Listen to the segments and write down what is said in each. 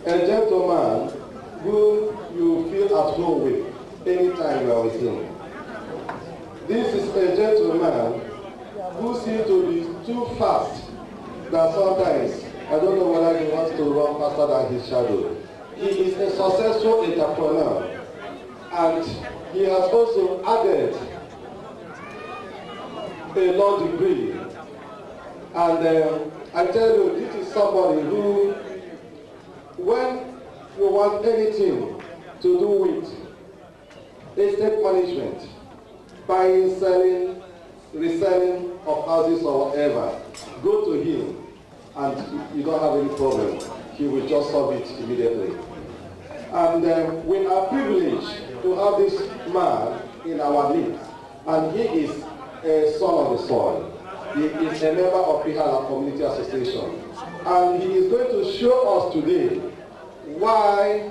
a gentleman who you feel at home with anytime you are with him. This is a gentleman who seems to be too fast that sometimes, I don't know whether he wants to run faster than his shadow. He is a successful entrepreneur, and he has also added a law degree. And I tell you, this is somebody who, when you want anything to do with estate management, buying, selling, reselling of houses or whatever, go to him and you don't have any problem. He will just solve it immediately. And we are privileged to have this man in our midst, and he is a son of the soil. He is a member of Ihiala Community Association, and he is going to show us today why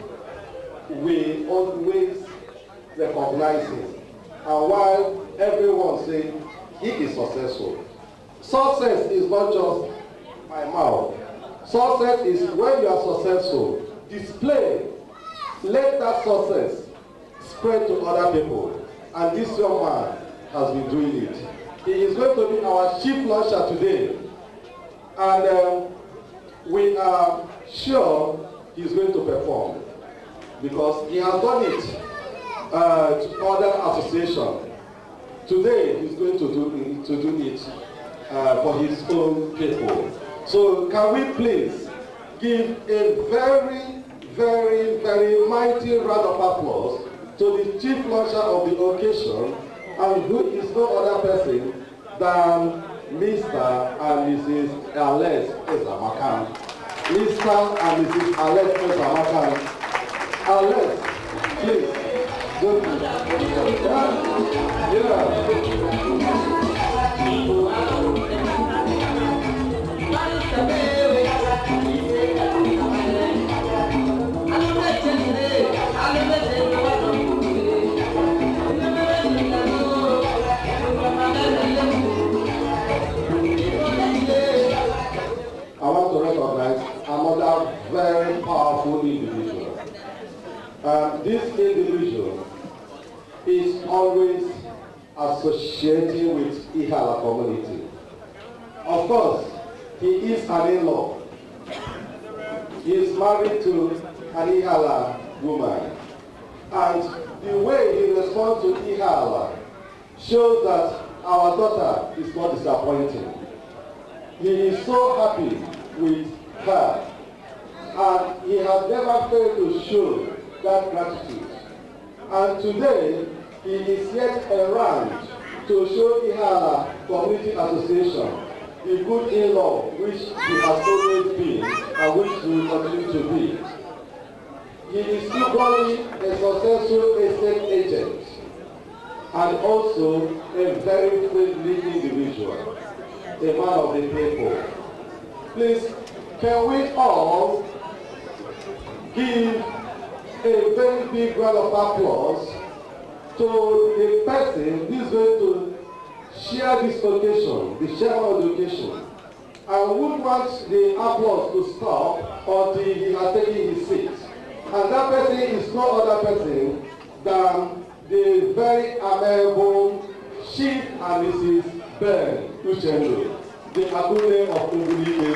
we always recognize him and why everyone says he is successful. Success is not just my mouth. Success is when you are successful, display, let that success spread to other people. And this young man has been doing it. He is going to be our chief launcher today. And we are sure he is going to perform, because he has done it to other associations. Today he's going to do it for his own people. So can we please give a very, very, very mighty round of applause to the chief launcher of the occasion, and who is no other person than Mr. and Mrs. Alex Ezamakan. Mr. and Mrs. Alex Ezamakan. Alex, please. Don't do that. Yeah. I want to recognize another very powerful individual. This individual is always associating with Ihiala Community. Of course, he is an in-law. He is married to an Ihiala woman. And the way he responds to Ihiala shows that our daughter is not disappointing. He is so happy with her, and he has never failed to show that gratitude. And today, he is yet around to show Ihiala Community Association the good in-law which he has always been and which he will continue to be. He is equally a successful estate agent and also a very friendly individual, a man of the people. Please, can we all give a very big round of applause to the person who is going to share this occasion, the chairman of the occasion, and would want the applause to stop until he has taken his seat. And that person is no other person than the very amiable Chief and Mrs. Ben Uchendu, the Akune of Comunity.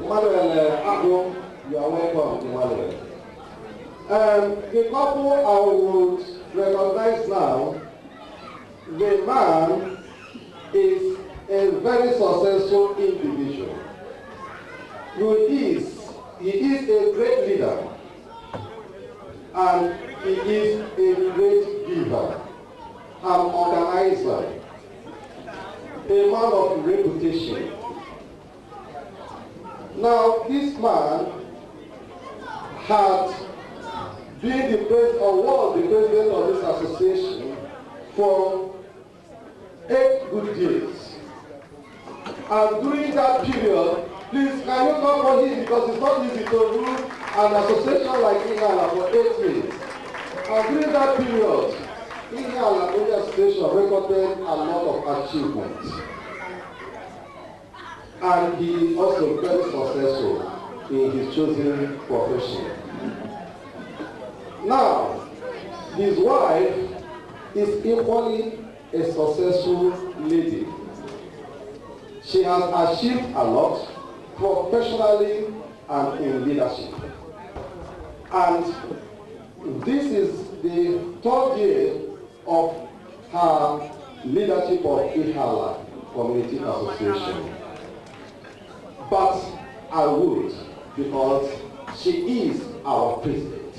Emmanuel, Agbo, you are welcome, Emmanuel. The couple I would recognize now, the man is a very successful individual. he is a great leader, and he is a great giver, an organizer, a man of reputation. Now, this man had been the president, or was the president of this association for 8 good years. And during that period, please, can you come for him, because it's not easy to rule an association like Ihiala for 8 years. And during that period, Ihiala Community Association recorded a lot of achievements. And he also very successful in his chosen profession. Now, his wife is equally a successful lady. She has achieved a lot professionally and in leadership. And this is the 3rd year of her leadership of Ihiala Community Association. But I would, because she is our president.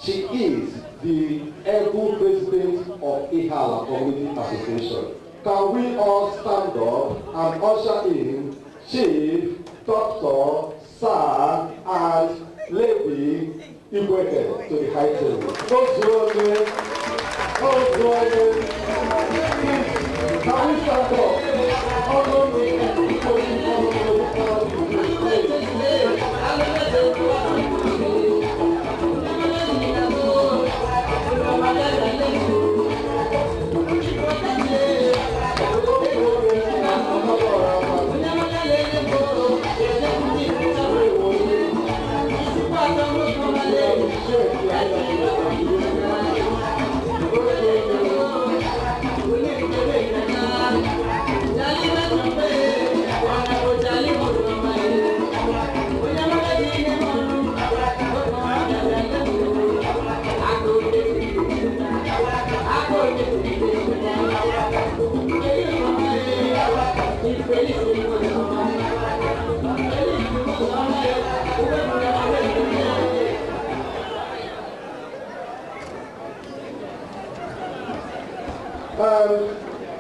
She is the able president of Ihiala Community Association. Can we all stand up and usher in Chief, Doctor, Sir, and Lady Igweke to the high table? Those joining, can we stand up?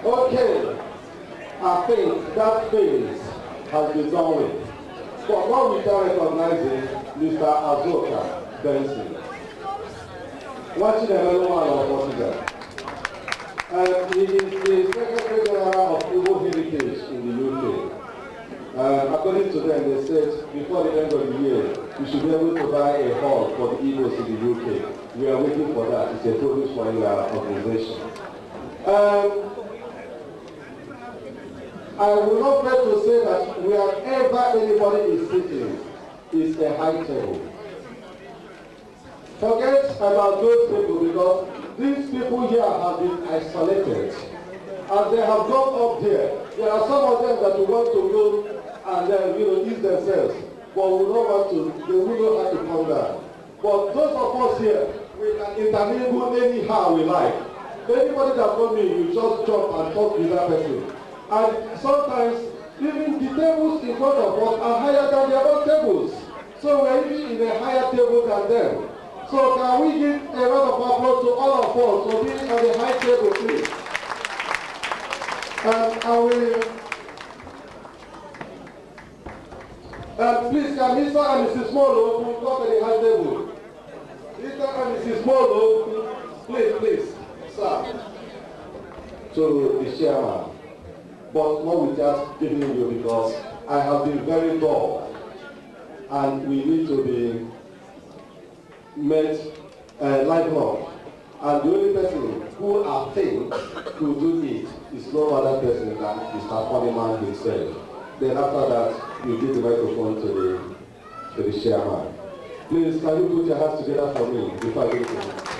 Okay, I think that phase has been done with. But now we are recognizing Mr. Azoka Benson. Watching the one of Portugal. He is the Secretary General of Igbo Heritage in the UK. According to them, they said before the end of the year, we should be able to buy a hall for the Igbos in the UK. We are waiting for that. It's a promise for your organization. I will not fail to say that wherever anybody is sitting is a high table. Forget about those people, because these people here have been isolated and they have gone up there. There are some of them that will want to go and then ease themselves, but will not want to, they will not have to come down. But those of us here, we can intermingle anyhow we like. Anybody that told me, you just jump and talk with that person. And sometimes even the tables in front of us are higher than their own tables. So we're even in a higher table than them. So can we give a round of applause to all of us for being on the high table, please? Please, can Mr. and Mrs. Molo come to the high table? Mr. and Mrs. Molo, please, sir. To the chairman. But not without giving you, because I have been very dull and we need to be made lighten up. And the only person who I think could do it is no other person than Mr. Coleman himself. Then after that, you give the microphone to the chairman. Please, can you put your hands together for me before I give it to you?